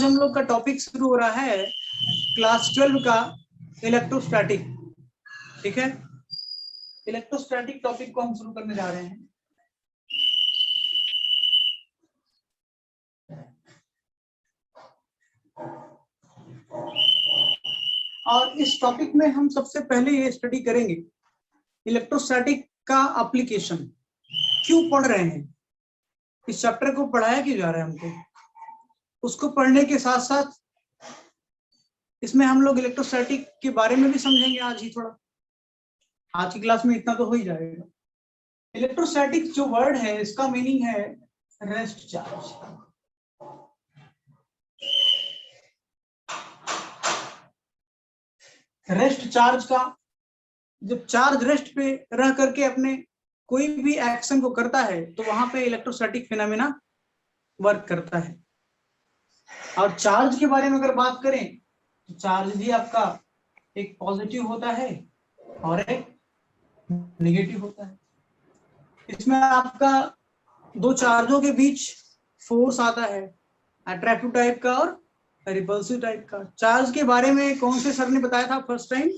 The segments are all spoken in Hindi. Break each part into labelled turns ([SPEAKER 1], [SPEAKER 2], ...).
[SPEAKER 1] हम लोग का टॉपिक शुरू हो रहा है क्लास 12 का इलेक्ट्रोस्टैटिक। ठीक है, इलेक्ट्रोस्टैटिक टॉपिक को हम शुरू करने जा रहे हैं। और इस टॉपिक में हम सबसे पहले ये स्टडी करेंगे इलेक्ट्रोस्टैटिक का एप्लीकेशन। क्यों पढ़ रहे हैं, इस चैप्टर को पढ़ाया क्यों जा रहा है हमको, उसको पढ़ने के साथ साथ इसमें हम लोग इलेक्ट्रोस्टैटिक के बारे में भी समझेंगे। आज ही थोड़ा, आज की क्लास में इतना तो हो ही जाएगा। इलेक्ट्रोस्टैटिक जो वर्ड है इसका मीनिंग है रेस्ट चार्ज। रेस्ट चार्ज का, जब चार्ज रेस्ट पे रह करके अपने कोई भी एक्शन को करता है तो वहां पे इलेक्ट्रोस्टैटिक फिनोमेना वर्क करता है। और चार्ज के बारे में अगर बात करें तो चार्ज भी आपका एक पॉजिटिव होता है और एक नेगेटिव होता है। इसमें आपका दो चार्जों के बीच फोर्स आता है, अट्रैक्टिव टाइप का और रिपल्सिव टाइप का। चार्ज के बारे में कौन से सर ने बताया था फर्स्ट टाइम?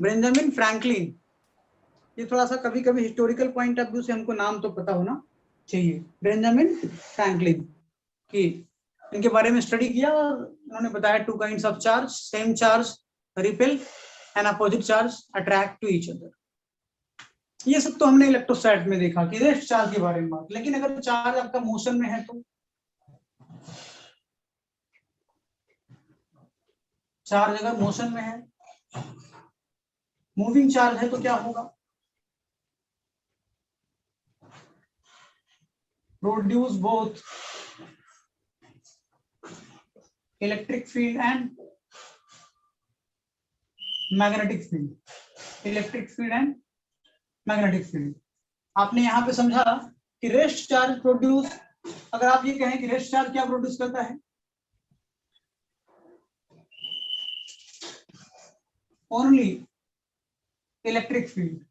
[SPEAKER 1] Benjamin Franklin. ये थोड़ा सा कभी कभी हिस्टोरिकल पॉइंट ऑफ व्यू से हमको नाम तो पता होना चाहिए। बेंजामिन फ्रैंकलिन की इनके बारे में स्टडी किया और उन्होंने बताया two kinds of charge, same charge repel and opposite charge attract to each other. ये सब तो हमने इलेक्ट्रोस्टैट में देखा कि रेस्ट चार्ज के बारे में बात। लेकिन अगर चार्ज आपका मोशन में है तो, चार्ज अगर मोशन में है, मूविंग चार्ज है तो क्या होगा? Produce both electric field and magnetic field. Electric field and magnetic field. आपने यहां पे समझा कि रेस्ट चार्ज प्रोड्यूस, अगर आप ये कहें कि रेस्ट चार्ज क्या प्रोड्यूस करता है? Only electric field.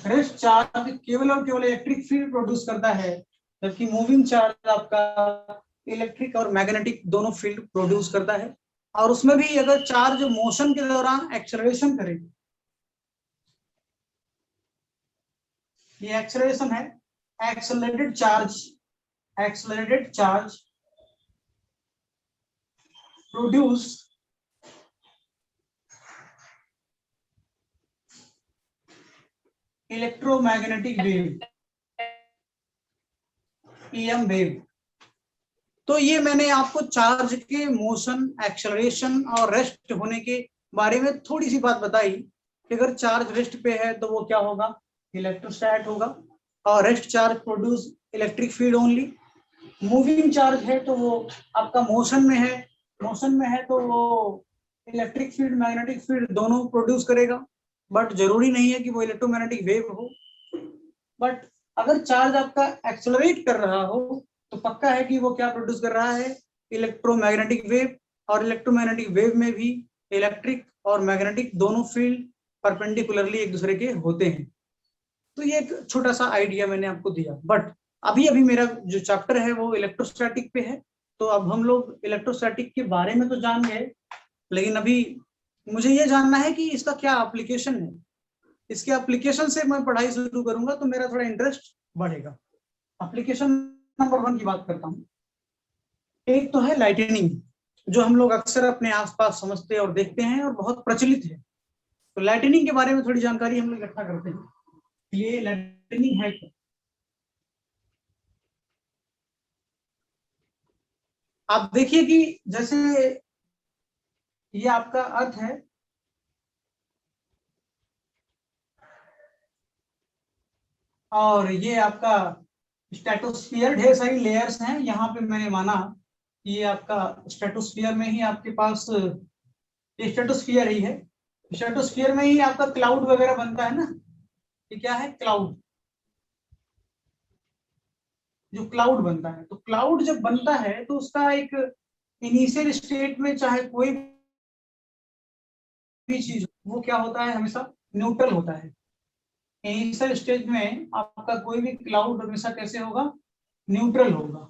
[SPEAKER 1] Rest charge केवल और केवल इलेक्ट्रिक फील्ड प्रोड्यूस करता है, जबकि मूविंग चार्ज आपका इलेक्ट्रिक और मैग्नेटिक दोनों फील्ड प्रोड्यूस करता है। और उसमें भी अगर चार्ज मोशन के दौरान एक्सेलरेशन करे, ये एक्सेलरेशन है, accelerated charge produce electromagnetic wave, EM wave. तो ये मैंने आपको चार्ज के मोशन, एक्सेलरेशन और रेस्ट होने के बारे में थोड़ी सी बात बताई कि अगर चार्ज रेस्ट पे है तो वो क्या होगा? इलेक्ट्रोस्टैट होगा। और rest charge produce electric field only. Moving charge है तो वो आपका मोशन में है तो वो इलेक्ट्रिक फील्ड, मैग्नेटिक फील्ड दोनों प्रोड्यूस करेगा। बट जरूरी नहीं है कि वो इलेक्ट्रोमैग्नेटिक वेव हो। बट अगर चार्ज आपका एक्सेलरेट कर रहा हो तो पक्का है कि वो क्या प्रोड्यूस कर रहा है? Electromagnetic wave. और इलेक्ट्रोमैग्नेटिक वेव में भी इलेक्ट्रिक और मैग्नेटिक दोनों फील्ड परपेंडिकुलरली एक दूसरे के होते हैं। तो ये एक छोटा सा आइडिया मैंने आपको दिया। बट अभी मेरा जो चैप्टर है वो इलेक्ट्रोस्टैटिक पे है। तो अब हम लोग इलेक्ट्रोस्टैटिक के बारे में तो जान गए, लेकिन अभी मुझे ये जानना है कि इसका क्या एप्लीकेशन है। इसके एप्लीकेशन से मैं पढ़ाई शुरू करूंगा तो मेरा थोड़ा इंटरेस्ट बढ़ेगा। एप्लीकेशन नंबर 1 की बात करता हूँ। एक तो है लाइटनिंग, जो हम लोग अक्सर अपने आसपास समझते और देखते हैं और बहुत प्रचलित है। तो लाइटनिंग के बारे में थोड़ी जानकारी हम लोग इकट्ठा करते हैं। ये लाइटनिंग है क्या? आप देखिए कि जैसे ये आपका अर्थ है, और ये आपका स्ट्रेटोस्फीयर। ढेर सारी लेयर्स हैं। यहाँ पे मैंने माना कि ये आपका स्ट्रेटोस्फीयर में ही आपके पास, ये स्ट्रेटोस्फीयर ही है। स्ट्रेटोस्फीयर में ही आपका क्लाउड वगैरह बनता है ना। ये क्या है? क्लाउड। जो क्लाउड बनता है, तो क्लाउड जब बनता है तो उसका एक इनिशियल स्टेट में चाहे कोई भी चीज, वो क्या होता है? हमेशा न्यूट्रल होता है। इनिशियल स्टेज में आपका कोई भी क्लाउड हमेशा कैसे होगा? न्यूट्रल होगा।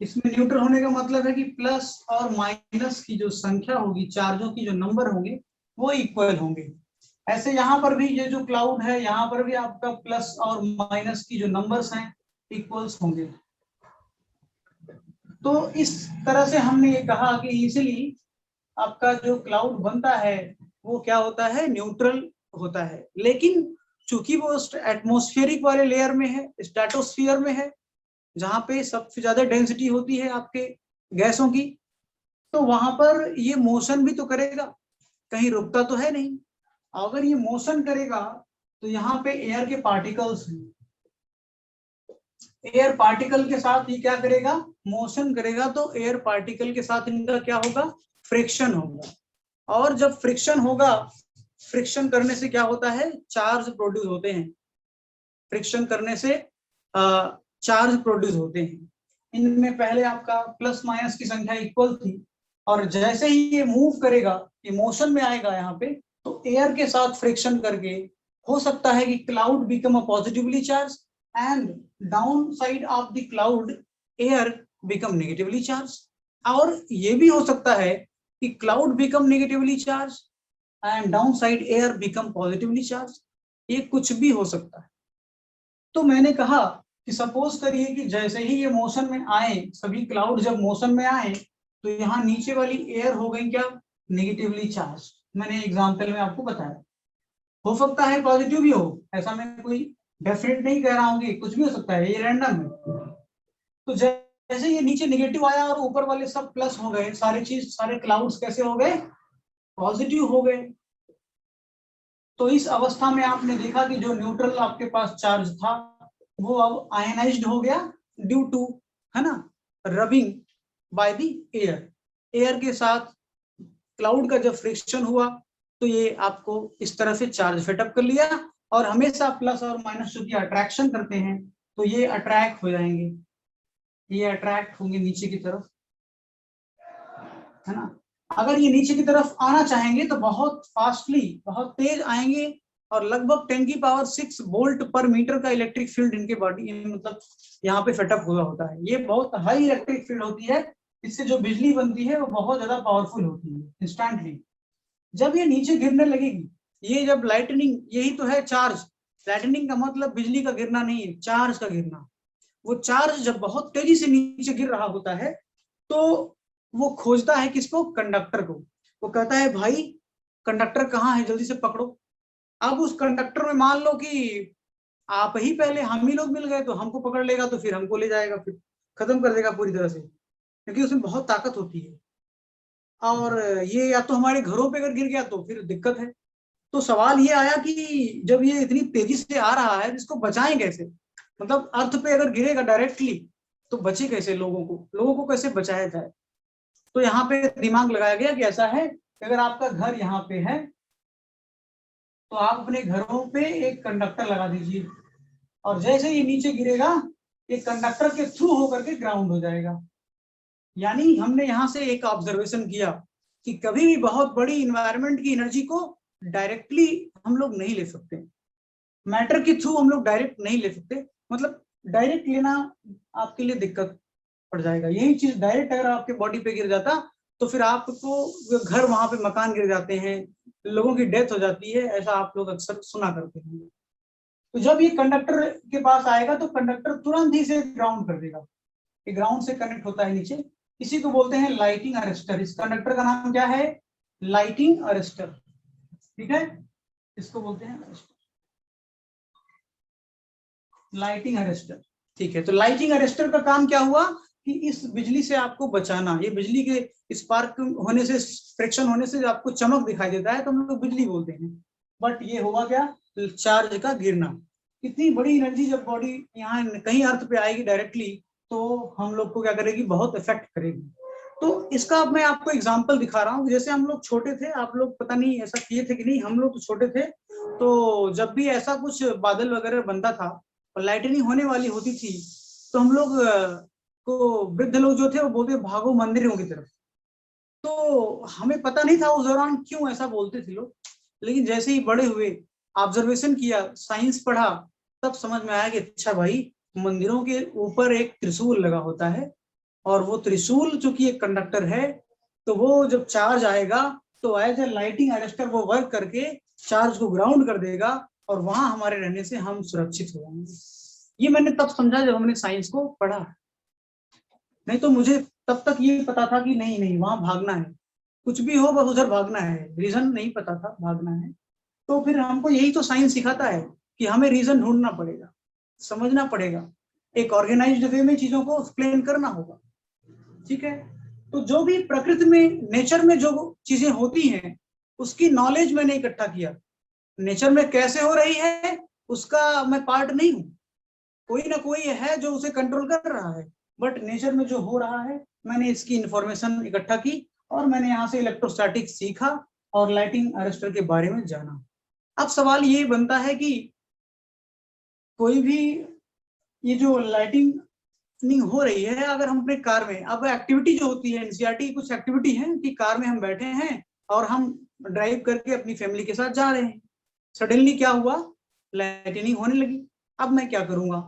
[SPEAKER 1] इसमें न्यूट्रल होने का मतलब है कि प्लस और माइनस की जो संख्या होगी, चार्जों की जो नंबर होंगे वो इक्वल होंगे। ऐसे यहाँ पर भी ये जो क्लाउड है, यहाँ पर भी आपका प्लस और माइनस की जो नंबर्स हैं इक्वल्स होंगे। तो इस तरह से हमने ये कहा कि इजीली आपका जो क्लाउड बनता है वो क्या होता है, न्यूट्रल होता है। लेकिन चूंकि वो एटमॉस्फेरिक वाले लेयर में है, स्ट्रेटोस्फीयर में है, जहां पे सबसे ज्यादा डेंसिटी होती है आपके गैसों की, तो वहां पर ये मोशन भी तो करेगा, कहीं रुकता तो है नहीं। अगर ये मोशन करेगा तो यहाँ पे एयर के पार्टिकल्स हैं, एयर पार्टिकल के साथ ये क्या करेगा, मोशन करेगा, तो एयर पार्टिकल के साथ इनका क्या होगा, फ्रिक्शन होगा। और जब फ्रिक्शन होगा, फ्रिक्शन करने से क्या होता है, चार्ज प्रोड्यूस होते हैं। फ्रिक्शन करने से चार्ज प्रोड्यूस होते हैं। इनमें पहले आपका प्लस माइनस की संख्या इक्वल थी, और जैसे ही ये मूव करेगा, ये मोशन में आएगा यहाँ पे, तो एयर के साथ फ्रिक्शन करके हो सकता है कि cloud become a positively charge and down side of the cloud air become negatively charge. और ये भी हो सकता है कि cloud become negatively charge and down side air become positively charge. ये कुछ भी हो सकता है। तो मैंने कहा कि सपोज करिए कि जैसे ही ये मोशन में आए, सभी क्लाउड जब मोशन में आए, तो यहाँ नीचे वाली एयर हो गई क्या, नेगेटिवली चार्ज। मैंने एग्जांपल में आपको बताया, हो सकता है पॉजिटिव भी हो, ऐसा मैं कोई डेफिनेट नहीं कह रहा हूँ कि कुछ भी हो सकता है, ये रैंडम है। तो जैसे ये नीचे नेगेटिव आया और ऊपर वाले सब प्लस हो गए, सारी चीज, सारे क्लाउड्स कैसे हो गए, पॉजिटिव हो गए। तो इस अवस्था में आपने देखा कि जो न्यूट्रल आपके पास चार्ज था वो अब आयनाइज्ड हो गया, ड्यू टू, है ना, rubbing by the air. Air के साथ क्लाउड का जब फ्रिक्शन हुआ तो ये आपको इस तरह से चार्ज फिटअप कर लिया, और हमेशा प्लस और माइनस चूंकि अट्रैक्शन करते हैं तो ये अट्रैक्ट हो जाएंगे, ये अट्रैक्ट होंगे नीचे की तरफ, है ना। अगर ये नीचे की तरफ आना चाहेंगे तो बहुत फास्टली, बहुत तेज आएंगे, और लगभग 10⁶ वोल्ट पर मीटर का इलेक्ट्रिक फील्ड इनके बॉडी, मतलब यहाँ पे सेटअप हुआ होता है। ये बहुत हाई इलेक्ट्रिक फील्ड होती है, इससे जो बिजली बनती है वो बहुत ज्यादा पावरफुल होती है इंस्टेंटली। जब ये नीचे गिरने लगेगी, ये जब लाइटनिंग, यही तो है चार्ज, लाइटनिंग का मतलब बिजली का गिरना नहीं है, चार्ज का गिरना। वो चार्ज जब बहुत तेजी से नीचे गिर रहा होता है तो वो खोजता है किसको, कंडक्टर को। वो कहता है भाई कंडक्टर कहाँ है, जल्दी से पकड़ो। अब उस कंडक्टर में मान लो कि आप ही पहले, हम ही लोग मिल गए, तो हमको पकड़ लेगा, तो फिर हमको ले जाएगा, फिर खत्म कर देगा पूरी तरह से, क्योंकि उसमें बहुत ताकत होती है। और ये या तो हमारे घरों पे अगर गिर गया तो फिर दिक्कत है। तो सवाल ये आया कि जब ये इतनी तेजी से आ रहा है, इसको बचाएं कैसे, मतलब अर्थ पे अगर गिरेगा डायरेक्टली तो बचे कैसे, लोगों को कैसे बचाया जाए। तो यहाँ पे दिमाग लगाया गया कि ऐसा है कि अगर आपका घर यहाँ पे है तो आप अपने घरों पे एक कंडक्टर लगा दीजिए, और जैसे ही नीचे गिरेगा ये कंडक्टर के थ्रू होकर के ग्राउंड हो जाएगा। यानी हमने यहाँ से एक ऑब्जर्वेशन किया कि कभी भी बहुत बड़ी इन्वायरमेंट की एनर्जी को डायरेक्टली हम लोग नहीं ले सकते, मैटर के थ्रू हम लोग डायरेक्ट नहीं ले सकते, मतलब डायरेक्ट लेना आपके लिए दिक्कत पड़ जाएगा। यही चीज डायरेक्ट अगर आपके बॉडी पे गिर जाता तो फिर आपको घर, वहां पे मकान गिर जाते हैं, लोगों की डेथ हो जाती है, ऐसा आप लोग अक्सर सुना करते हैं। तो जब ये कंडक्टर के पास आएगा तो कंडक्टर तुरंत ही इसे ग्राउंड कर देगा, ये ग्राउंड से कनेक्ट होता है नीचे। इसी को बोलते हैं लाइटिंग अरेस्टर। इस कंडक्टर का नाम क्या है, लाइटिंग अरेस्टर, ठीक है, इसको बोलते हैं लाइटिंग अरेस्टर। ठीक है, तो लाइटिंग अरेस्टर का काम क्या हुआ कि इस बिजली से आपको बचाना, ये बिजली के स्पार्क होने से, फ्रिक्शन होने से आपको चमक दिखाई देता है तो हम लोग बिजली बोलते हैं, बट ये हुआ क्या, चार्ज का गिरना। इतनी बड़ी एनर्जी जब बॉडी यहाँ कहीं अर्थ पे आएगी डायरेक्टली तो हम लोग को क्या करेगी, बहुत इफेक्ट करेगी। तो इसका मैं आपको एग्जांपल दिखा रहा हूँ। जैसे हम लोग छोटे थे, आप लोग पता नहीं ऐसा किए थे कि नहीं, हम लोग तो छोटे थे, तो जब भी ऐसा कुछ बादल वगैरह बनता था और लाइटनिंग होने वाली होती थी तो हम लोग को वृद्ध लोग जो थे वो बोलते भागो मंदिरों की तरफ। तो हमें पता नहीं था उस दौरान क्यों ऐसा बोलते थे लोग, लेकिन जैसे ही बड़े हुए, ऑब्जर्वेशन किया, साइंस पढ़ा, तब समझ में आया कि अच्छा भाई, मंदिरों के ऊपर एक त्रिशूल लगा होता है और वो त्रिशूल चूंकि एक कंडक्टर है, तो वो जब चार्ज आएगा तो एज ए लाइटिंग अरेस्टर वो वर्क करके चार्ज को ग्राउंड कर देगा, और वहां हमारे रहने से हम सुरक्षित हो जाएंगे। ये मैंने तब समझा जब हमने साइंस को पढ़ा, नहीं तो मुझे तब तक ये पता था कि नहीं नहीं वहां भागना है, कुछ भी हो बस उधर भागना है, रीजन नहीं पता था भागना है। तो फिर हमको यही तो साइंस सिखाता है कि हमें रीजन ढूंढना पड़ेगा, समझना पड़ेगा, एक ऑर्गेनाइज्ड वे में चीजों को एक्सप्लेन करना होगा। ठीक है, तो जो भी प्रकृति में नेचर में जो चीजें होती हैं उसकी नॉलेज मैंने इकट्ठा किया। नेचर में कैसे हो रही है उसका मैं पार्ट नहीं हूं, कोई ना कोई है जो उसे कंट्रोल कर रहा है, बट नेचर में जो हो रहा है मैंने इसकी इंफॉर्मेशन इकट्ठा की, और मैंने यहाँ से इलेक्ट्रोस्टैटिक सीखा और लाइटिंग अरेस्टर के बारे में जाना। अब सवाल ये बनता है कि कोई भी ये जो लाइटिंग हो रही है, अगर हम अपने कार में, अब एक्टिविटी जो होती है एनसीईआरटी कुछ एक्टिविटी है कि कार में हम बैठे हैं और हम ड्राइव करके अपनी फैमिली के साथ जा रहे हैं, सडनली क्या हुआ, लाइटनिंग होने लगी। अब मैं क्या करूंगा,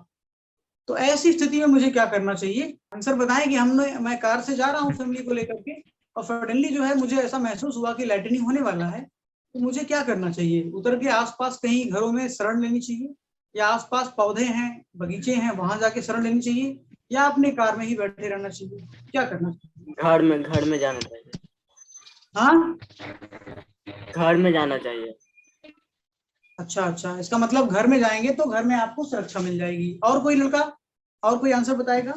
[SPEAKER 1] तो ऐसी स्थिति में मुझे क्या करना चाहिए, आंसर बताएं कि मैं कार से जा रहा हूँ फैमिली को लेकर के, और सडनली जो है मुझे ऐसा महसूस हुआ कि लाइटनिंग होने वाला है, तो मुझे क्या करना चाहिए, उतर के आसपास कहीं घरों में शरण लेनी चाहिए, या आसपास पौधे हैं बगीचे हैं वहां जाके शरण लेनी चाहिए, या अपने कार में ही बैठे रहना चाहिए, क्या करना चाहिए?
[SPEAKER 2] घर में जाना चाहिए।
[SPEAKER 1] हाँ,
[SPEAKER 2] घर में जाना चाहिए।
[SPEAKER 1] अच्छा अच्छा, इसका मतलब घर में जाएंगे तो घर में आपको सुरक्षा मिल जाएगी। और कोई लड़का, और कोई आंसर बताएगा?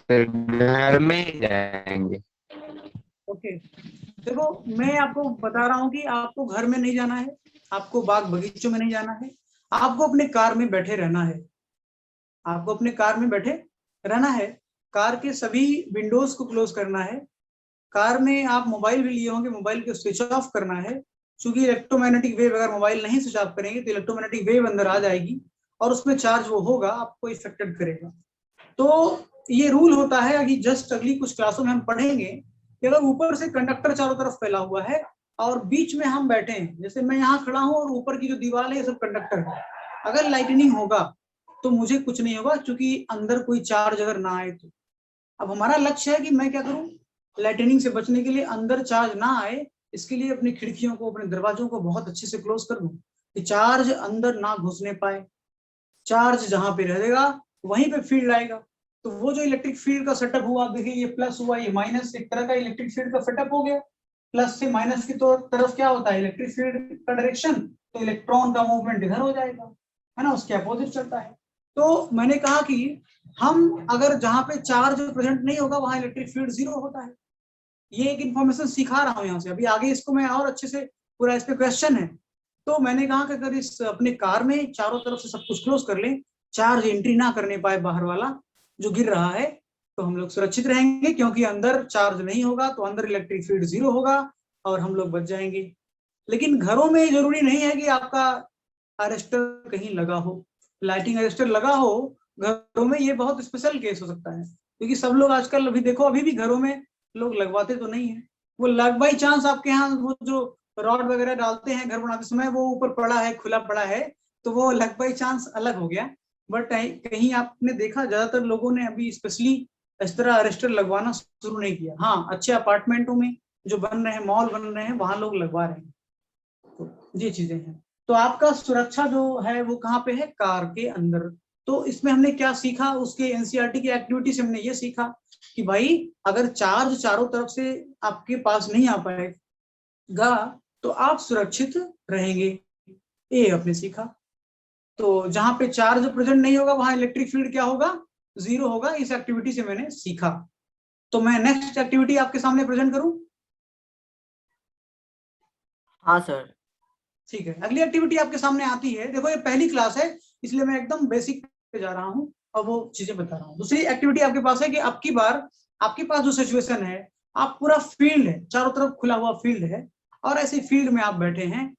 [SPEAKER 3] फिर घर में ही जाएंगे।
[SPEAKER 1] ओके, देखो मैं आपको बता रहा हूँ कि आपको घर में नहीं जाना है, आपको बाग बगीचों में नहीं जाना है, आपको अपने कार में बैठे रहना है, आपको अपने कार में बैठे रहना है। कार के सभी विंडोज को क्लोज करना है, कार में आप मोबाइल भी लिए होंगे, मोबाइल को स्विच ऑफ करना है, क्योंकि इलेक्ट्रोमैग्नेटिक वेव, अगर मोबाइल नहीं स्विच ऑफ करेंगे तो इलेक्ट्रोमैग्नेटिक वेव अंदर आ जाएगी और उसमें चार्ज वो होगा, आपको इफेक्टेड करेगा। तो ये रूल होता है कि जस्ट अगली कुछ क्लासों में हम पढ़ेंगे कि अगर ऊपर से कंडक्टर चारों तरफ फैला हुआ है और बीच में हम बैठे हैं, जैसे मैं यहाँ खड़ा हूँ और ऊपर की जो दीवार है ये सब कंडक्टर है, अगर लाइटनिंग होगा तो मुझे कुछ नहीं होगा क्योंकि अंदर कोई चार्ज अगर ना आए तो। अब हमारा लक्ष्य है कि मैं क्या करूं, लाइटनिंग से बचने के लिए अंदर चार्ज ना आए, इसके लिए अपनी खिड़कियों को अपने दरवाजों को बहुत अच्छे से क्लोज कर दूं कि चार्ज अंदर ना घुसने पाए। चार्ज जहां पे रहेगा वहीं पे फील्ड आएगा, तो वो जो इलेक्ट्रिक फील्ड का सेटअप हुआ, आप देखिए ये प्लस हुआ ये माइनस, एक तरह का इलेक्ट्रिक फील्ड का सेटअप हो गया। प्लस से माइनस की तो तरफ क्या होता है इलेक्ट्रिक फील्ड का डायरेक्शन, तो इलेक्ट्रॉन का मूवमेंट इधर हो जाएगा, है ना, उसके अपोजिट चलता है। तो मैंने कहा कि हम अगर जहां पे चार्ज प्रेजेंट नहीं होगा वहां इलेक्ट्रिक फील्ड जीरो होता है। ये एक इन्फॉर्मेशन सिखा रहा हूँ यहाँ से, अभी आगे इसको मैं और अच्छे से, पूरा इस पे क्वेश्चन है। तो मैंने कहा कि अगर इस अपने कार में चारों तरफ से सब कुछ क्लोज कर लें, चार्ज एंट्री ना करने पाए बाहर वाला जो गिर रहा है, तो हम लोग सुरक्षित रहेंगे, क्योंकि अंदर चार्ज नहीं होगा तो अंदर इलेक्ट्रिक फील्ड जीरो होगा और हम लोग बच जाएंगे। लेकिन घरों में जरूरी नहीं है कि आपका अरेस्टर कहीं लगा हो, लाइटिंग अरेस्टर लगा हो घरों में, ये बहुत स्पेशल केस हो सकता है, क्योंकि सब लोग आजकल, अभी देखो अभी भी घरों में लोग लगवाते तो नहीं है। वो लग बाई चांस आपके यहाँ वो जो रॉड वगैरह डालते हैं घर बनाते समय वो ऊपर पड़ा है, खुला पड़ा है, तो वो लग बाई चांस अलग हो गया। बट कहीं आपने देखा ज्यादातर लोगों ने अभी स्पेशली इस तरह अरेस्टर लगवाना शुरू नहीं किया। हाँ, अच्छे अपार्टमेंटों में जो बन रहे हैं, मॉल बन रहे हैं, वहां लोग लगवा रहे हैं। तो ये चीजें हैं। तो आपका सुरक्षा जो है वो कहाँ पे है, कार के अंदर। तो इसमें हमने क्या सीखा, उसके एनसीईआरटी की एक्टिविटी से हमने ये सीखा कि भाई अगर चार्ज चारों तरफ से आपके पास नहीं आ पाएगा तो आप सुरक्षित रहेंगे, ये आपने सीखा। तो जहां पे चार्ज प्रेजेंट नहीं होगा वहां इलेक्ट्रिक फील्ड क्या होगा, जीरो होगा। इस एक्टिविटी से मैंने सीखा। तो मैं नेक्स्ट एक्टिविटी आपके सामने प्रेजेंट करूं?
[SPEAKER 2] हाँ सर।
[SPEAKER 1] ठीक है, अगली एक्टिविटी आपके सामने आती है, देखो ये पहली क्लास है इसलिए मैं एकदम बेसिक पे जा रहा हूँ और वो चीजें बता रहा हूँ। दूसरी एक्टिविटी आपके पास है कि आपकी बार आपके पास जो सिचुएशन है, आप पूरा फील्ड है, चारों तरफ खुला हुआ फील्ड है और ऐसे फील्ड में आप बैठे हैं।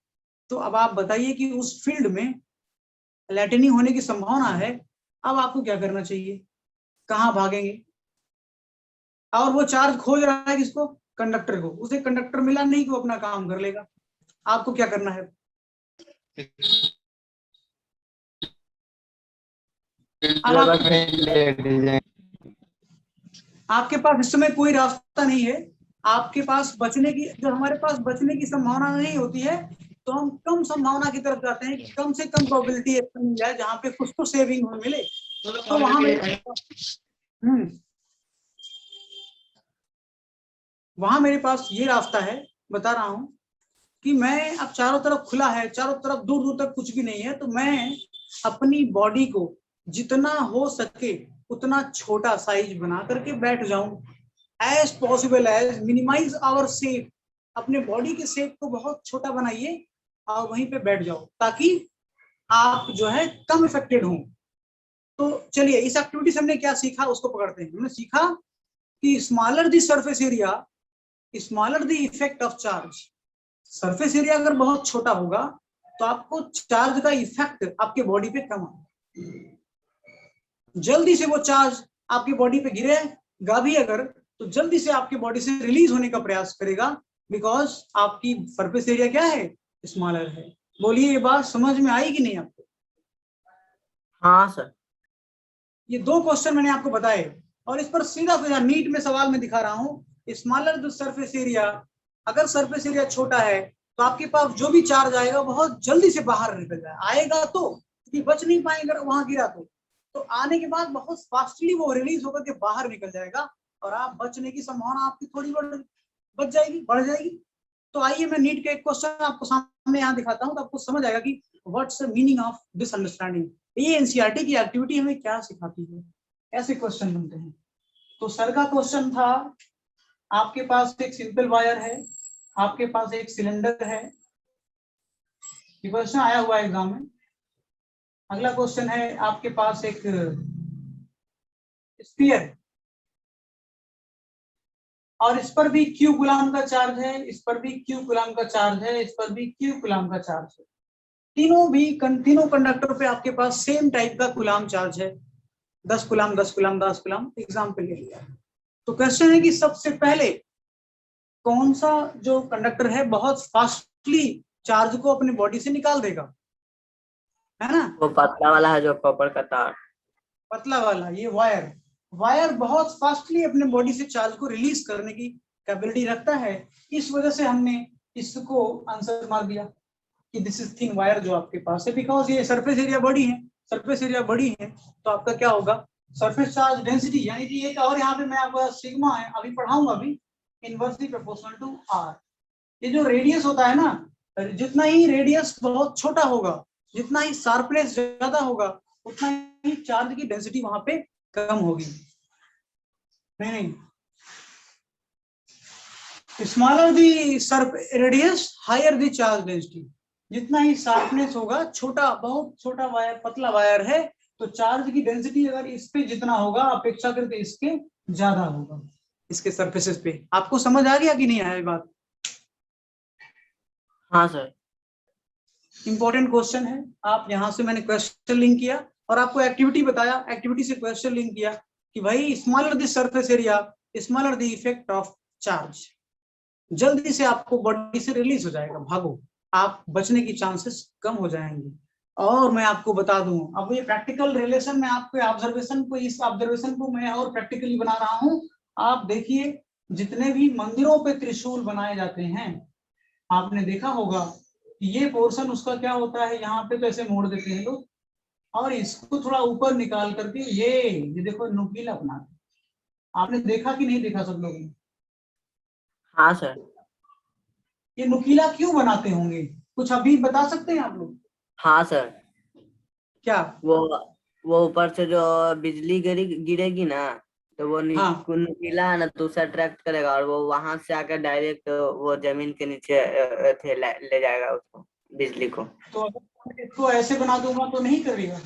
[SPEAKER 1] तो अब आप बताइए कि उस फील्ड में लैटिनिंग होने की संभावना है, अब आपको क्या करना चाहिए, कहाँ भागेंगे? और वो चार्ज खोज रहा है किसको, कंडक्टर को, उसे कंडक्टर मिला नहीं कि वो अपना काम कर लेगा, आपको क्या करना है? अब
[SPEAKER 3] जगह
[SPEAKER 1] आपको
[SPEAKER 3] में लेट जाएंगे।
[SPEAKER 1] आपके पास इस समय कोई रास्ता नहीं है, आपके पास बचने की, जो हमारे पास बचने की संभावना नहीं होती है, तो हम कम संभावना की तरफ जाते हैं कि कम से कम प्रोबेबिलिटी ऐसा मिल जाए जहां पे कुछ तो सेविंग मिले। तो वहां मेरे पास ये रास्ता है, बता रहा हूं कि मैं अब चारों तरफ खुला है, चारों तरफ दूर दूर तक कुछ भी नहीं है, तो मैं अपनी बॉडी को जितना हो सके उतना छोटा साइज बना करके बैठ जाऊं, as possible as minimise our shape, अपने बॉडी के शेप को बहुत छोटा बनाइए और वहीं पे बैठ जाओ ताकि आप जो है कम इफेक्टेड हो। तो चलिए इस एक्टिविटी से हमने क्या सीखा उसको पकड़ते हैं। हमने सीखा कि smaller the surface area smaller the effect of charge. Surface area अगर बहुत छोटा होगा तो आपको चार्ज का इफेक्ट आपके बॉडी पे कम आएगा, जल्दी से वो चार्ज आपकी बॉडी पे गिरेगा भी अगर तो जल्दी से आपकी बॉडी से रिलीज होने का प्रयास करेगा, बिकॉज आपकी सरफेस एरिया क्या है, स्मॉलर है। बोलिए ये बात समझ में आई कि नहीं आपको?
[SPEAKER 2] हाँ सर।
[SPEAKER 1] ये दो क्वेश्चन मैंने आपको बताए और इस पर सीधा सीधा नीट में सवाल में दिखा रहा हूँ। स्मॉलर द सरफेस एरिया, अगर सरफेस एरिया छोटा है तो आपके पास जो भी चार्ज आएगा बहुत जल्दी से बाहर निकल जाए, आएगा तो कि बच नहीं पाएंगे अगर वहां गिरा तो आने के बाद बहुत फास्टली वो रिलीज होकर के बाहर निकल जाएगा और आप बचने की संभावना आपकी थोड़ी बच जाएगी, बढ़ जाएगी। तो आइए मैं नीट का एक क्वेश्चन आपको सामने यहाँ दिखाता हूँ तो आपको समझ आएगा कि what's the meaning of this understanding. ये एनसीईआरटी की एक्टिविटी हमें क्या सिखाती है, ऐसे क्वेश्चन बनते हैं। तो सर का क्वेश्चन था, आपके पास एक सिंपल वायर है, आपके पास एक सिलेंडर है, ये क्वेश्चन आया हुआ है एग्जाम में। अगला क्वेश्चन है, आपके पास एक स्फीयर है और इस पर भी क्यू गुलाम का चार्ज है, इस पर भी क्यू गुलाम का चार्ज है, इस पर भी क्यू गुलाम का चार्ज है। तीनों कंडक्टर पे आपके पास सेम टाइप का गुलाम चार्ज है, 10 गुलाम 10 गुलाम 10 गुलाम, एग्जाम्पल ले लिया। तो क्वेश्चन है कि सबसे पहले कौन सा जो कंडक्टर है बहुत फास्टली चार्ज को अपने बॉडी से निकाल देगा, है ना?
[SPEAKER 2] वो पतला वाला है जो कॉपर का तार।
[SPEAKER 1] पतला वाला ये वायर बहुत फास्टली अपने बॉडी से चार्ज को रिलीज करने की कैपेबिलिटी रखता है। इस वजह से हमने इसको आंसर मार दिया कि दिस इज थिन वायर जो आपके पास है, बिकॉज ये सरफेस एरिया बड़ी है, सरफेस एरिया बड़ी है तो आपका क्या होगा, सरफेस चार्ज डेंसिटी, यानी कि एक और यहाँ पे मैं आपका सिग्मा है अभी पढ़ाऊंगा अभी, इनवर्सली प्रोपोर्शनल टू आर। ये जो रेडियस होता है ना, जितना ही रेडियस बहुत छोटा होगा, जितना ही शार्पनेस ज्यादा होगा, उतना ही चार्ज की डेंसिटी वहां पे कम होगी। नहीं, smaller the radius higher the charge density. जितना ही शार्पनेस होगा, छोटा बहुत छोटा वायर पतला वायर है तो चार्ज की डेंसिटी अगर इस पे जितना होगा अपेक्षाकृत इसके ज्यादा होगा, इसके सरफेसेस पे। आपको समझ आ गया कि नहीं आया बात?
[SPEAKER 2] हाँ सर।
[SPEAKER 1] इंपॉर्टेंट क्वेश्चन है। आप यहाँ से मैंने क्वेश्चन लिंक किया और आपको एक्टिविटी बताया, एक्टिविटी से क्वेश्चन लिंक किया कि भाई smaller the surface area smaller the effect of charge, जल्दी से आपको बॉडी से रिलीज हो जाएगा, भागो, आप बचने की चांसेस कम हो जाएंगे। और मैं आपको बता दूं, अब ये प्रैक्टिकल रिलेशन में आपके ऑब्जर्वेशन को, इस ऑब्जर्वेशन को मैं और प्रैक्टिकली बना रहा हूं। आप देखिए, जितने भी मंदिरों पे त्रिशूल बनाए जाते हैं, आपने देखा होगा ये पोर्शन उसका क्या होता है, यहाँ पे तो ऐसे मोड़ देते हैं लोग और इसको थोड़ा ऊपर निकाल करके ये देखो नुकीला बनाते। आपने देखा कि नहीं देखा सब लोगों ने?
[SPEAKER 2] हाँ सर।
[SPEAKER 1] ये नुकीला क्यों बनाते होंगे, कुछ अभी बता सकते हैं आप लोग?
[SPEAKER 2] हाँ सर।
[SPEAKER 1] क्या?
[SPEAKER 2] वो ऊपर से जो बिजली गिरेगी ना तो वो
[SPEAKER 1] हाँ,
[SPEAKER 2] नुकीला है ना, तो उसे अट्रैक्ट करेगा और वो वहां से आकर डायरेक्ट वो जमीन के नीचे ले जाएगा उसको, बिजली को।
[SPEAKER 1] तो अगर इसको ऐसे बना दूंगा तो नहीं करेगा?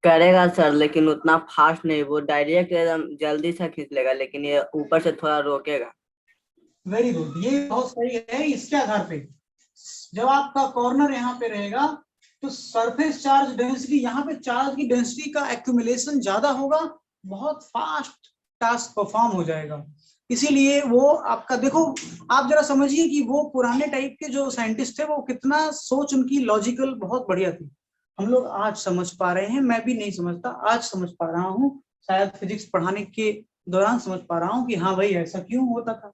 [SPEAKER 2] करेगा सर, लेकिन उतना फास्ट नहीं, वो डायरेक्ट एकदम जल्दी से खींच लेगा, लेकिन ये ऊपर से थोड़ा रोकेगा।
[SPEAKER 1] वेरी गुड, ये बहुत सही है। इसके आधार पे जब आपका कॉर्नर यहाँ पे रहेगा तो सरफेस चार्ज डेंसिटी, यहाँ पे चार्ज की डेंसिटी का एक्यूमुलेशन ज्यादा होगा, बहुत फास्ट टास्क परफॉर्म हो जाएगा। इसीलिए वो आपका देखो, आप जरा समझिए कि वो पुराने टाइप के जो साइंटिस्ट थे वो कितना सोच उनकी लॉजिकल बहुत बढ़िया थी। हम लोग आज समझ पा रहे हैं, मैं भी नहीं समझता, आज समझ पा रहा हूँ शायद फिजिक्स पढ़ाने के दौरान समझ पा रहा हूँ कि हाँ भाई ऐसा क्यों होता था।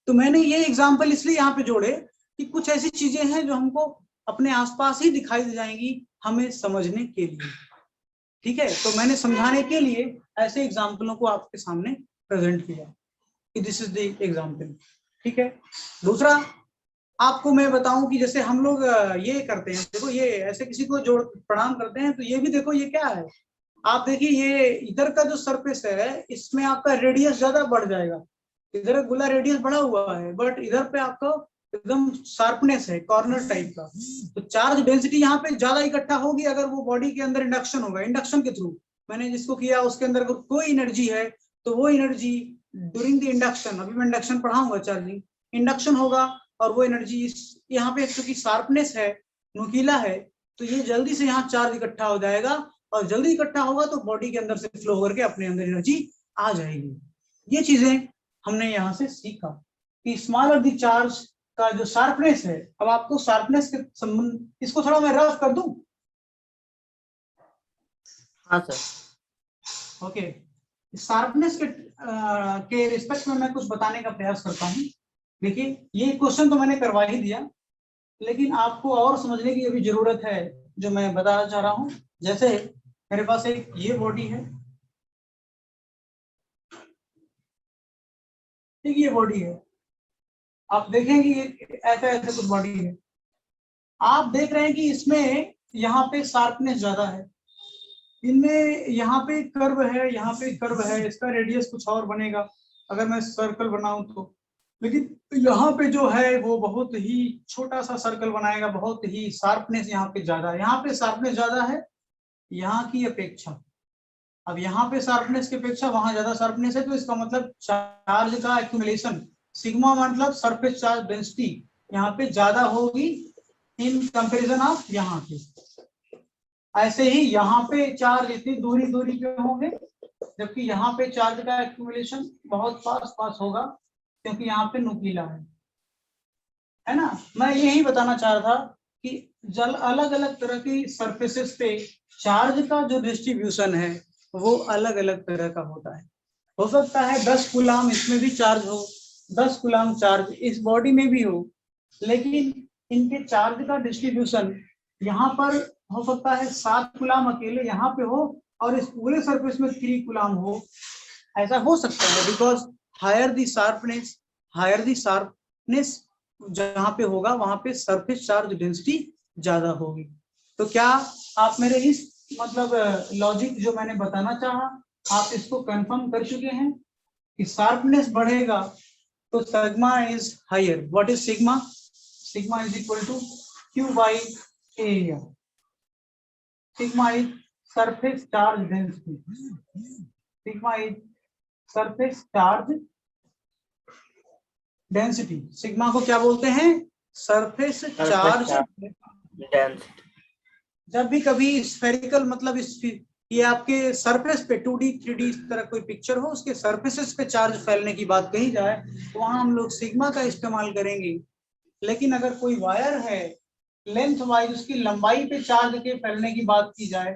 [SPEAKER 1] तो मैंने ये एग्जाम्पल इसलिए यहाँ पे जोड़े कि कुछ ऐसी चीजें हैं जो हमको अपने आसपास ही दिखाई दे जाएंगी हमें समझने के लिए। ठीक है, तो मैंने समझाने के लिए ऐसे एग्जाम्पलों को आपके सामने प्रेजेंट किया कि दिस इज द एग्जाम्पल। ठीक है, दूसरा आपको मैं बताऊं कि जैसे हम लोग ये करते हैं, देखो ये ऐसे किसी को जोड़ प्रणाम करते हैं तो ये भी देखो ये क्या है, आप देखिए ये इधर का जो सरफेस है इसमें आपका रेडियस ज्यादा बढ़ जाएगा, इधर गोला रेडियस बढ़ा हुआ है बट इधर पे आपको एकदम शार्पनेस है कॉर्नर टाइप का, तो चार्ज डेंसिटी यहाँ पे ज्यादा इकट्ठा होगी अगर वो बॉडी के अंदर इंडक्शन होगा, इंडक्शन के थ्रू मैंने जिसको किया उसके अंदर अगर कोई एनर्जी है तो वो एनर्जी ड्यूरिंग द इंडक्शन, अभी मैं इंडक्शन पढ़ाऊंगा चार्जिंग, इंडक्शन होगा और वो एनर्जी यहाँ पे क्योंकि शार्पनेस है, नुकीला है, तो ये जल्दी से यहाँ चार्ज इकट्ठा हो जाएगा और जल्दी इकट्ठा होगा तो बॉडी के अंदर से फ्लो करके अपने अंदर एनर्जी आ जाएगी। ये चीजें हमने यहाँ से सीखा कि स्मॉलर द चार्ज का जो शार्पनेस है, अब आपको शार्पनेस के संबंध, इसको थोड़ा मैं रफ कर दूं।
[SPEAKER 2] हाँ सर।
[SPEAKER 1] ओके, शार्पनेस के रिस्पेक्ट में मैं कुछ बताने का प्रयास करता हूँ। देखिए ये क्वेश्चन तो मैंने करवा ही दिया, लेकिन आपको और समझने की अभी जरूरत है जो मैं बताना चाह रहा हूँ। जैसे मेरे पास एक ये बॉडी है, ठीक, ये बॉडी है, आप देखेंगे ये ऐसा ऐसा कुछ बॉडी है, आप देख रहे हैं कि इसमें यहाँ पे शार्पनेस ज्यादा है, इनमें यहाँ पे कर्व है, यहाँ पे कर्व है, इसका रेडियस कुछ और बनेगा अगर मैं सर्कल बनाऊं तो, लेकिन यहाँ पे जो है वो बहुत ही छोटा सा सर्कल बनाएगा, बहुत ही शार्पनेस यहाँ पे ज्यादा है, यहाँ पे शार्पनेस ज्यादा है यहाँ की अपेक्षा। अब यहाँ पे शार्पनेस की अपेक्षा वहां ज्यादा शार्पनेस है, तो इसका मतलब चार्ज का एक्यूमुलेशन, सिग्मा मतलब सरफेस चार्ज डेंसिटी यहाँ पे ज्यादा होगी इन कंपैरिजन ऑफ यहाँ पे। ऐसे ही यहाँ पे चार्ज इतनी दूरी दूरी पे होंगे, जबकि यहाँ पे चार्ज का एक्यूमुलेशन बहुत पास पास होगा क्योंकि यहाँ पे नुकीला है ना। मैं यही बताना चाह रहा था कि जल अलग अलग तरह की सरफेसेस पे चार्ज का जो डिस्ट्रीब्यूशन है वो अलग अलग तरह का होता है। हो सकता है 10 कूलाम इसमें भी चार्ज हो, 10 कूलाम चार्ज इस बॉडी में भी हो, लेकिन इनके चार्ज का डिस्ट्रीब्यूशन यहाँ पर हो सकता है 7 कूलाम अकेले यहाँ पे हो और इस पूरे सरफेस में 3 कूलाम हो, ऐसा हो सकता है बिकॉज हायर द शार्पनेस जहाँ पे होगा वहां पे सरफेस चार्ज डेंसिटी ज्यादा होगी। तो क्या आप मेरे इस मतलब लॉजिक जो मैंने बताना चाहा आप इसको कंफर्म कर चुके हैं कि शार्पनेस बढ़ेगा तो sigma is higher. What is sigma? Sigma is equal to Q by area. Sigma is surface charge density, sigma is surface charge density. Sigma को क्या बोलते हैं? Surface charge
[SPEAKER 2] density.
[SPEAKER 1] जब भी कभी स्फेरिकल मतलब इस ये आपके सरफेस पे 2D 3D इस तरह कोई पिक्चर हो उसके सरफेसेस पे चार्ज फैलने की बात कही जाए तो वहां हम लोग सिग्मा का इस्तेमाल करेंगे। लेकिन अगर कोई वायर है लेंथ वाइज उसकी लंबाई पे चार्ज के फैलने की बात की जाए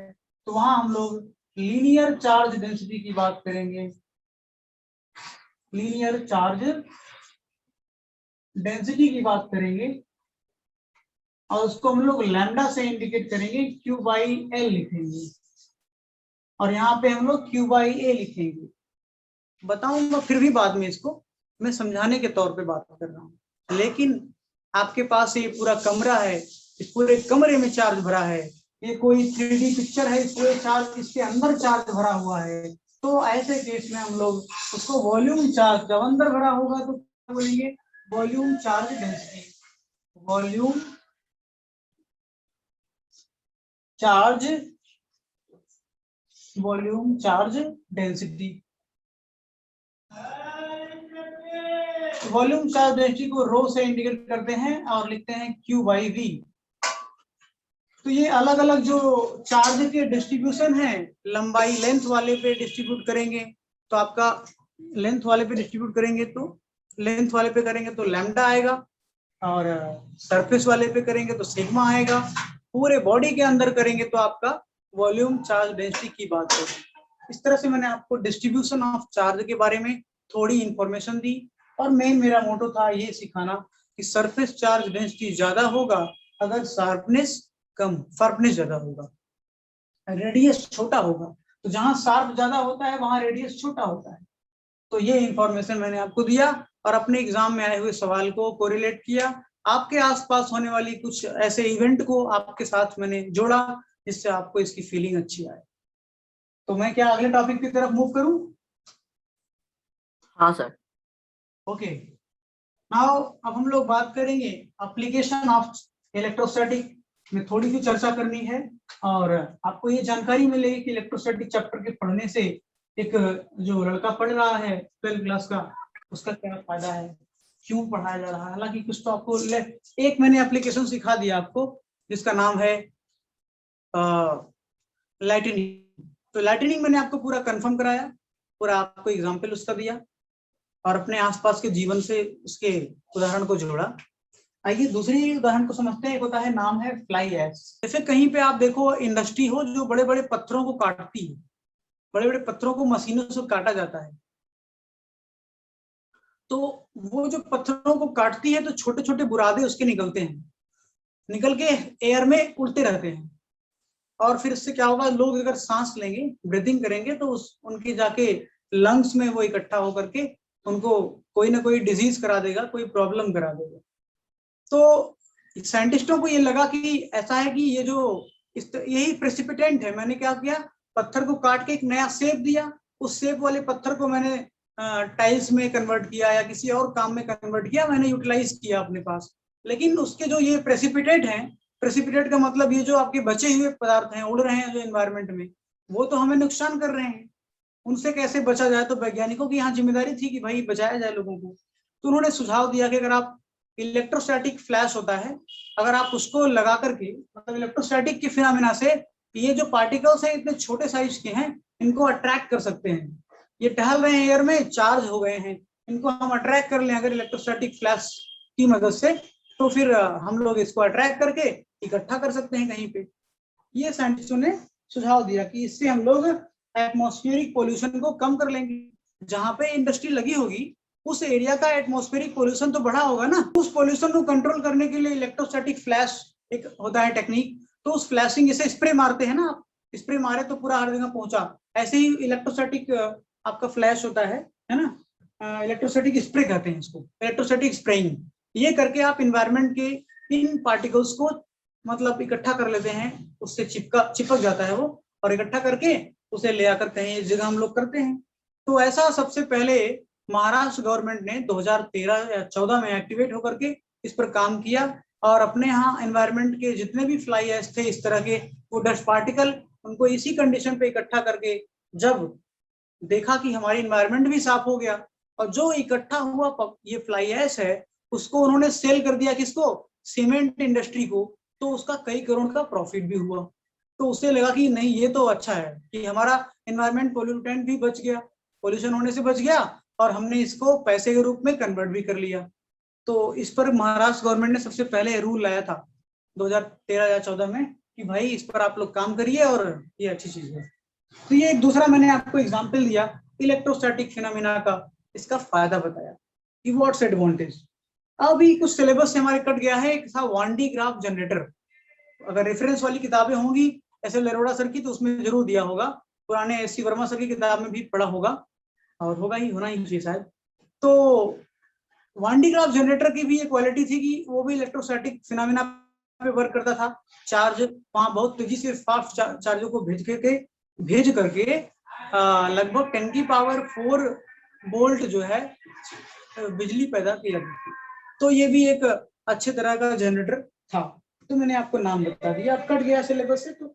[SPEAKER 1] तो वहां हम लोग लीनियर चार्ज डेंसिटी की बात करेंगे, लीनियर चार्ज डेंसिटी की बात करेंगे और उसको हम लोग लैम्डा से इंडिकेट करेंगे, Q by L लिखेंगे और यहाँ पे हम लोग Q by A लिखेंगे। बताऊंगा फिर भी बाद में, इसको मैं समझाने के तौर पे बात कर रहा हूँ। लेकिन आपके पास ये पूरा कमरा है, इस पूरे कमरे में चार्ज भरा है, ये कोई 3D पिक्चर है, इस पूरे चार्ज इसके अंदर चार्ज भरा हुआ है, तो ऐसे केस में हम लोग उसको वॉल्यूम चार्ज, जब अंदर भरा होगा तो क्या बोलेंगे? Volume charge density, volume charge, volume charge density. Volume charge density को रो से इंडिकेट करते हैं और लिखते हैं Q by V। तो ये अलग अलग जो चार्ज के डिस्ट्रीब्यूशन है, लंबाई लेंथ वाले पे डिस्ट्रीब्यूट करेंगे तो आपका लेंथ वाले पे डिस्ट्रीब्यूट करेंगे तो लेंथ वाले पे करेंगे तो लैम्डा आएगा और सरफेस वाले पे करेंगे तो सिग्मा आएगा, पूरे बॉडी के अंदर करेंगे तो आपका वॉल्यूम चार्ज डेंसिटी की बात होगी। इस तरह से मैंने आपको डिस्ट्रीब्यूशन ऑफ चार्ज के बारे में थोड़ी इंफॉर्मेशन दी, और मेन मेरा मोटो था ये सिखाना कि सरफेस चार्ज डेंसिटी ज्यादा होगा अगर शार्पनेस कम, शार्पनेस ज्यादा होगा, रेडियस छोटा होगा। तो जहां शार्प ज्यादा होता है वहां रेडियस छोटा होता है। तो ये इंफॉर्मेशन मैंने आपको दिया और अपने एग्जाम में आए हुए सवाल को कोरिलेट किया, आपके आसपास होने वाली कुछ ऐसे इवेंट को आपके साथ मैंने जोड़ा जिससे आपको इसकी फीलिंग अच्छी आए। तो मैं क्या अगले टॉपिक की तरफ मूव करूं?
[SPEAKER 2] हाँ सर।
[SPEAKER 1] ओके, नाउ अब हम लोग बात करेंगे एप्लीकेशन ऑफ इलेक्ट्रोस्टैटिक में, थोड़ी सी चर्चा करनी है और आपको ये जानकारी मिलेगी कि इलेक्ट्रोस्टैटिक चैप्टर के पढ़ने से एक जो लड़का पढ़ रहा है 12th क्लास का, उसका क्या फायदा है, क्यों पढ़ाया जा रहा है। हालांकि कुछ तो आपको एक मैंने एप्लीकेशन सिखा दिया आपको जिसका नाम है लाइटनिंग। तो लाइटनिंग मैंने आपको पूरा कंफर्म कराया, पूरा आपको एग्जाम्पल उसका दिया और अपने आसपास के जीवन से उसके उदाहरण को जोड़ा। आइए दूसरी उदाहरण को समझते हैं। एक होता है, नाम है फ्लाई ऐश। जैसे कहीं पे आप देखो इंडस्ट्री हो जो बड़े बड़े पत्थरों को काटती है, बड़े बड़े पत्थरों को मशीनों से काटा जाता है, तो वो जो पत्थरों को काटती है तो छोटे छोटे बुरादे उसके निकलते हैं, निकल के एयर में उड़ते रहते हैं। और फिर इससे क्या होगा, लोग अगर सांस लेंगे, ब्रीदिंग करेंगे, तो उनके जाके लंग्स में वो इकट्ठा होकर के उनको कोई ना कोई डिजीज करा देगा, कोई प्रॉब्लम करा देगा। तो साइंटिस्टों को ये लगा कि ऐसा है कि ये जो यही प्रेसिपिटेंट है। मैंने क्या किया, पत्थर को काट के एक नया शेप दिया, उस शेप वाले पत्थर को मैंने टाइल्स में कन्वर्ट किया या किसी और काम में कन्वर्ट किया, मैंने यूटिलाइज किया अपने पास। लेकिन उसके जो ये प्रेसिपिटेट हैं, प्रेसिपिटेट का मतलब ये जो आपके बचे हुए पदार्थ हैं, उड़ रहे हैं जो एनवायरमेंट में, वो तो हमें नुकसान कर रहे हैं। उनसे कैसे बचा जाए? तो वैज्ञानिकों की यहाँ जिम्मेदारी थी कि भाई बचाया जाए लोगों को। तो उन्होंने सुझाव दिया कि अगर आप इलेक्ट्रोस्टैटिक फ्लैश होता है, अगर आप उसको लगा करके, मतलब इलेक्ट्रोस्टैटिक के फिनोमेना से ये जो पार्टिकल्स हैं इतने छोटे साइज के हैं, इनको अट्रैक्ट कर सकते हैं। ये टहल रहे हैं एयर में, चार्ज हो गए हैं, इनको हम अट्रैक्ट कर लें अगर इलेक्ट्रोस्टैटिक फ्लैश की मदद से, तो फिर हम लोग इसको अट्रैक्ट करके इकट्ठा कर सकते हैं कहीं पे। ये साइंटिस्टों ने सुझाव दिया कि इससे हम लोग एटमॉस्फेरिक पोल्यूशन को कम कर लेंगे। जहां पे इंडस्ट्री लगी होगी उस एरिया का एटमॉस्फेरिक पोल्यूशन तो बढ़ा होगा ना, उस पोल्यूशन को कंट्रोल करने के लिए इलेक्ट्रोस्टैटिक फ्लैश एक होता है टेक्निक। तो उस फ्लैशिंग, जैसे स्प्रे मारते हैं ना आप, स्प्रे मारे तो पूरा हर जगह पहुंचा, ऐसे ही इलेक्ट्रोस्टैटिक आपका फ्लैश होता है ना, इलेक्ट्रोस्टैटिक स्प्रे कहते हैं इसको, इलेक्ट्रोस्टैटिक स्प्रेइंग। ये करके आप इन्वायरमेंट के इन पार्टिकल्स को मतलब इकट्ठा कर लेते हैं, उससे चिपक जाता है वो, और इकट्ठा करके उसे ले आकर कहीं इस जगह हम लोग करते हैं। तो ऐसा सबसे पहले महाराष्ट्र गवर्नमेंट ने 2013 या 14 में एक्टिवेट होकर के इस पर काम किया, और अपने यहाँ एनवायरमेंट के जितने भी फ्लाई ऐश थे इस तरह के, वो डस्ट पार्टिकल, उनको इसी कंडीशन पे इकट्ठा करके जब देखा कि हमारी एनवायरमेंट भी साफ हो गया, और जो इकट्ठा हुआ ये फ्लाई ऐश है उसको उन्होंने सेल कर दिया, किसको? सीमेंट इंडस्ट्री को। तो उसका कई करोड़ का प्रॉफिट भी हुआ। तो उसे लगा कि नहीं, ये तो अच्छा है कि हमारा एनवायरमेंट पोल्यूटेंट भी बच गया, पोल्यूशन होने से बच गया, और हमने इसको पैसे के रूप में कन्वर्ट भी कर लिया। तो इस पर महाराष्ट्र गवर्नमेंट ने सबसे पहले रूल लाया था 2013 या 14 में कि भाई इस पर आप लोग काम करिए और ये अच्छी चीज है। तो ये एक दूसरा मैंने आपको एग्जांपल दिया इलेक्ट्रोस्टैटिक फिनोमेना का, इसका फायदा बताया कि व्हाट्स एडवांटेज। अभी कुछ सिलेबस से हमारे कट गया है, एक था वान डी ग्राफ जनरेटर। अगर रेफरेंस वाली किताबें होंगी ऐसे लरोड़ा सर की, तो उसमें जरूर दिया होगा, पुराने एस.सी. वर्मा सर की किताब में भी पढ़ा होगा, और होगा ही, होना ही चाहिए शायद। तो वान डी ग्राफ जनरेटर की भी एक क्वालिटी थी कि वो भी इलेक्ट्रोस्टैटिक फिनोमेना पे वर्क करता था। चार्ज वहां बहुत तेजी से फास्ट चार्जों को भेज करके लगभग 10 की पावर 4 वोल्ट जो है बिजली पैदा की जाती थी। तो ये भी एक अच्छे तरह का जनरेटर था। तो मैंने आपको नाम बता दिया, अब कट गया सिलेबस से। तो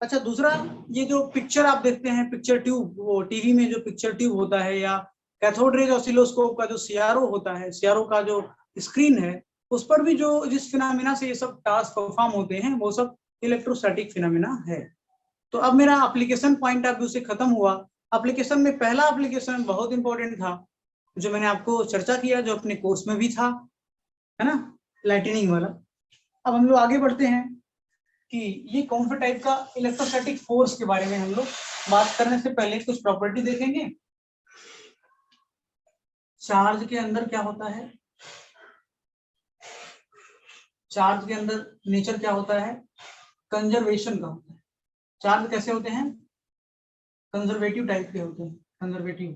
[SPEAKER 1] अच्छा, दूसरा, ये जो पिक्चर आप देखते हैं, पिक्चर ट्यूब, वो टीवी में जो पिक्चर ट्यूब होता है, या कैथोड रेज ऑसिलोस्कोप का जो सीआरओ होता है, सीआरओ का जो स्क्रीन है, उस पर भी जो जिस फिनोमेना से ये सब टास्क परफॉर्म होते हैं वो सब इलेक्ट्रोस्टैटिक फिनोमेना है। तो अब मेरा एप्लीकेशन पॉइंट ऑफ व्यू से खत्म हुआ। एप्लीकेशन में पहला एप्लीकेशन बहुत इंपॉर्टेंट था जो मैंने आपको चर्चा किया, जो अपने कोर्स में भी था, है ना, लाइटनिंग वाला। अब हम लोग आगे बढ़ते हैं। कि ये कौन सा टाइप का इलेक्ट्रोस्टैटिक फोर्स के बारे में हम लोग बात करने से पहले कुछ प्रॉपर्टी देखेंगे। चार्ज के अंदर क्या होता है, चार्ज के अंदर नेचर क्या होता है, कंजर्वेशन का होता है। चार्ज कैसे होते हैं, कंजर्वेटिव टाइप के होते हैं, कंजर्वेटिव।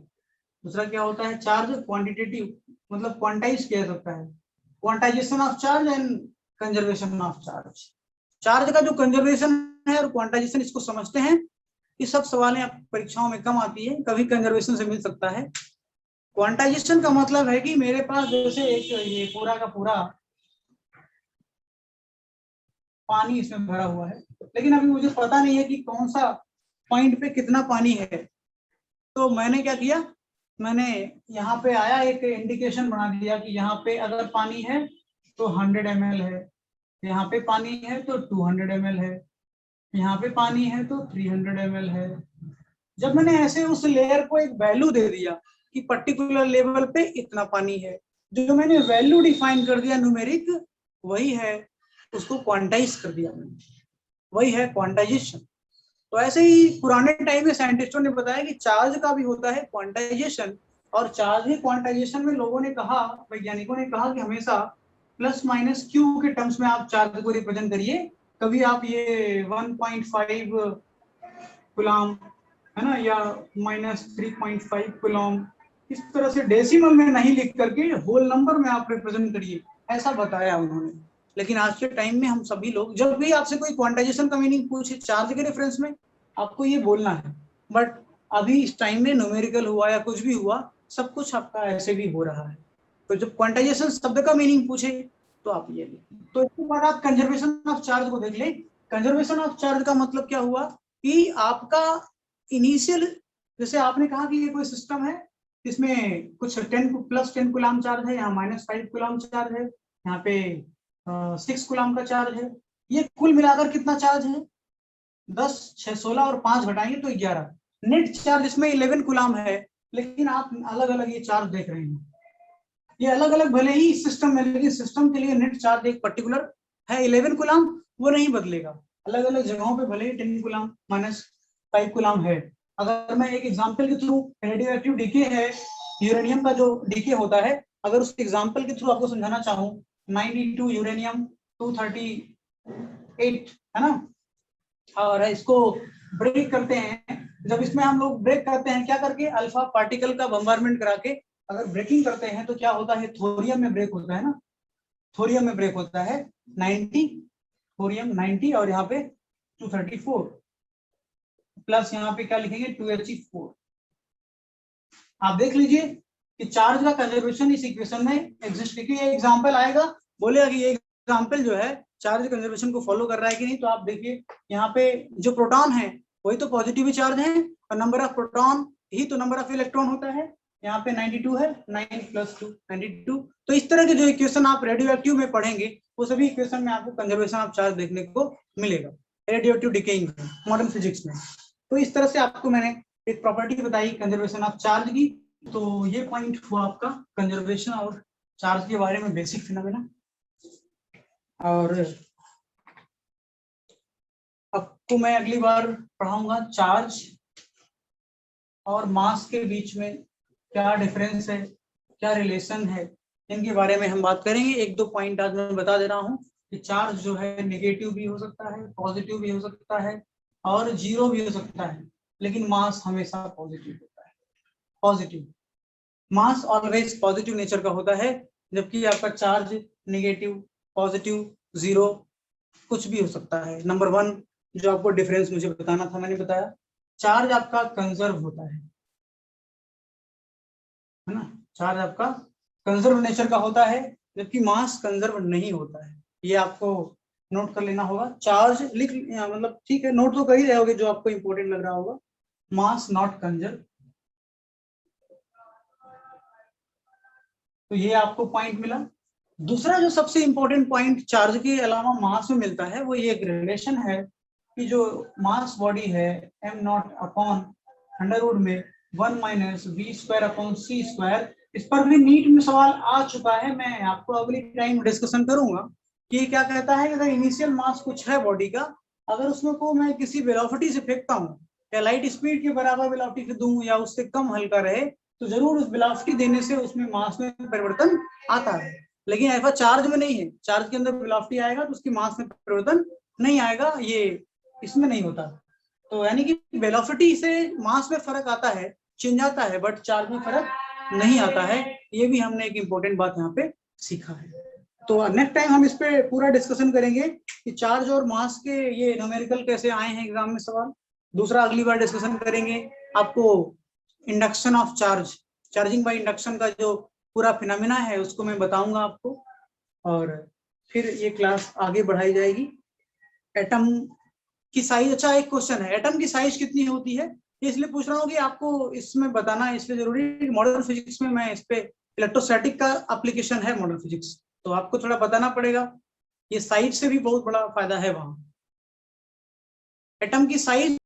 [SPEAKER 1] दूसरा क्या होता है, चार्ज क्वांटिटेटिव, मतलब क्वांटाइज किया जाता है, quantization of charge and conservation of charge. Charge का जो कंजर्वेशन है और क्वांटाइजेशन, इसको समझते हैं। ये सब सवालें आप परीक्षाओं में कम आती है, कभी कंजर्वेशन से मिल सकता है। क्वांटाइजेशन का मतलब है कि मेरे पास जैसे एक ये पूरा का पूरा पानी इसमें भरा हुआ है, लेकिन अभी मुझे पता नहीं है कि कौन सा पॉइंट पे कितना पानी है। तो मैंने क्या किया, मैंने यहाँ पे आया एक इंडिकेशन बना दिया कि यहाँ पे अगर पानी है तो 100 ml है, यहाँ पे पानी है तो 200 ml है, यहाँ पे पानी है तो 300 ml है। जब मैंने ऐसे उस लेयर को एक वैल्यू दे दिया कि पर्टिकुलर लेवल पे इतना पानी है, जो मैंने वैल्यू डिफाइन कर दिया न्यूमेरिक, वही है, उसको क्वांटाइज कर दिया मैंने, वही है क्वांटाइजेशन। तो ऐसे ही पुराने टाइम में साइंटिस्टों ने बताया कि चार्ज का भी होता है क्वांटाइजेशन, और चार्ज ही क्वांटाइजेशन में लोगों ने कहा, वैज्ञानिकों ने कहा कि हमेशा प्लस माइनस क्यू के टर्म्स में आप चार्ज को रिप्रेजेंट करिए। कभी आप ये 1.5 कूलम है ना, या -3.5 कूलम, इस तरह से डेसिमल में नहीं लिख करके होल नंबर में आप रिप्रेजेंट करिए, ऐसा बताया उन्होंने। लेकिन आज के टाइम में हम सभी लोग, जब भी आपसे कोई क्वांटाइजेशन का मीनिंग पूछे चार्ज के रेफरेंस में, आपको ये बोलना है। बट अभी इस टाइम में न्यूमेरिकल हुआ या कुछ भी हुआ, सब कुछ आपका ऐसे भी हो रहा है। तो जब क्वांटाइजेशन शब्द का मीनिंग पूछे तो आप ये लें। तो इसके बाद आप कंजर्वेशन ऑफ चार्ज को देख लें। कंजर्वेशन ऑफ चार्ज का मतलब क्या हुआ कि आपका इनिशियल, जैसे आपने कहा कि ये कोई सिस्टम है, इसमें कुछ 10 कूलम चार्ज है, यहाँ -5 कूलम चार्ज है, यहाँ पे 6 कूलम का चार्ज है। ये कुल मिलाकर कितना चार्ज है, 10, 6, 16 और 5 घटाएंगे तो 11। नेट चार्ज इसमें 11 कूलम है, लेकिन आप अलग अलग ये चार्ज देख रहे हैं, ये अलग अलग भले ही सिस्टम में, लेकिन सिस्टम के लिए नेट चार्ज एक पर्टिकुलर है 11 कूलम, वो नहीं बदलेगा। अलग अलग जगहों पे भले ही 10 कूलम -5 कूलम है। अगर मैं एक एग्जांपल के थ्रू, रेडियो एक्टिव डीके है, यूरेनियम का जो डीके होता है, अगर उस एग्जांपल के थ्रू आपको समझाना चाहूँ, 92 यूरेनियम 238 है ना, और इसको ब्रेक करते हैं। जब इसमें हम लोग ब्रेक करते हैं क्या करके, अल्फा पार्टिकल का बम्बारमेंट करा के अगर ब्रेकिंग करते हैं तो क्या होता है, थोरियम में ब्रेक होता है ना, थोरियम में ब्रेक होता है 90, थोरियम 90, और यहाँ पे 234 प्लस यहाँ पे क्या लिखेंगे 2He4। आप देख लीजिए कि चार्ज का कंजर्वेशन इस इक्वेशन में एग्जिस्ट, क्योंकि ये एग्जांपल आएगा, बोलेगा कि ये एग्जांपल जो है चार्ज कंजर्वेशन को फॉलो कर रहा है कि नहीं। तो आप देखिए यहाँ पे जो प्रोटॉन है वही तो पॉजिटिव चार्ज है, और नंबर ऑफ प्रोटॉन ही तो नंबर ऑफ इलेक्ट्रॉन होता है। यहाँ पे 92 है, 9 + 2 92। तो इस तरह के जो इक्वेशन आप रेडियो एक्टिव में पढ़ेंगे, वो सभी इक्वेशन में आपको कंजर्वेशन ऑफ चार्ज देखने को मिलेगा रेडियो एक्टिव डिकेइंग में, मॉडर्न फिजिक्स में। तो इस तरह से आपको मैंने एक प्रॉपर्टी बताई कंजर्वेशन ऑफ चार्ज की। तो ये पॉइंट हुआ आपका कंजर्वेशन और चार्ज के बारे में बेसिक फिनोमेना। और आपको मैं अगली बार पढ़ाऊंगा चार्ज और मास के बीच में क्या डिफरेंस है, क्या रिलेशन है, इनके बारे में हम बात करेंगे। 1-2 पॉइंट आज मैं बता दे रहा हूँ कि चार्ज जो है नेगेटिव भी हो सकता है, पॉजिटिव भी हो सकता है, और जीरो भी हो सकता है, लेकिन मास हमेशा पॉजिटिव होता है। पॉजिटिव मास ऑलवेज पॉजिटिव नेचर का होता है, जबकि आपका चार्ज नेगेटिव, पॉजिटिव, जीरो कुछ भी हो सकता है। नंबर 1 जो आपको डिफरेंस मुझे बताना था, मैंने बताया, चार्ज आपका कंजर्व होता है ना, चार्ज आपका कंजर्व नेचर का होता है, जबकि मास कंजर्व नहीं होता है। ये आपको नोट कर लेना होगा। चार्ज लिख मतलब ठीक है, नोट तो कर ही रहे होगे जो आपको इंपॉर्टेंट लग रहा होगा। मास नॉट कंजर्व, तो ये आपको पॉइंट मिला। दूसरा जो सबसे इंपॉर्टेंट पॉइंट चार्ज के अलावा मास में मिलता है, वो ये एक रिलेशन है कि जो मास बॉडी है m0/√1 में 1 - v²/c²। इस पर भी नीट में सवाल आ चुका है, मैं आपको अगली टाइम डिस्कशन करूंगा कि क्या कहता है। अगर इनिशियल मास कुछ है बॉडी का, अगर उसमें को मैं किसी वेलोसिटी से फेंकता हूँ या लाइट स्पीड के बराबर वेलोसिटी से दूं या उससे कम हल्का रहे तो जरूर उस वेलोसिटी देने से उसमें मास में परिवर्तन आता है। लेकिन ऐसा चार्ज में नहीं है, चार्ज के अंदर वेलोसिटी आएगा तो उसकी मास में परिवर्तन नहीं आएगा, ये इसमें नहीं होता। तो यानी कि वेलोसिटी से मास में फर्क आता है, चेंज आता है, बट चार्ज में फर्क नहीं आता है। ये भी हमने एक इम्पोर्टेंट बात यहाँ पे सीखा है। तो नेक्स्ट टाइम हम इस पे पूरा डिस्कशन करेंगे कि चार्ज और मास के ये न्यूमेरिकल कैसे आए हैं एग्जाम में सवाल। दूसरा अगली बार डिस्कशन करेंगे आपको induction of charge, charging by induction का जो पूरा फिनोमेना है उसको मैं बताऊंगा आपको, और फिर ये क्लास आगे बढ़ाई जाएगी। एटम की साइज, अच्छा एक क्वेश्चन है, एटम की साइज कितनी होती है? इसलिए पूछ रहा हूँ कि आपको इसमें बताना है, इसलिए जरूरी मॉडर्न फिजिक्स में मैं इस पे इलेक्ट्रोस्टैटिक का एप्लीकेशन है मॉडर्न फिजिक्स, तो आपको थोड़ा बताना पड़ेगा। ये साइज से भी बहुत बड़ा फायदा है वहां। एटम की साइज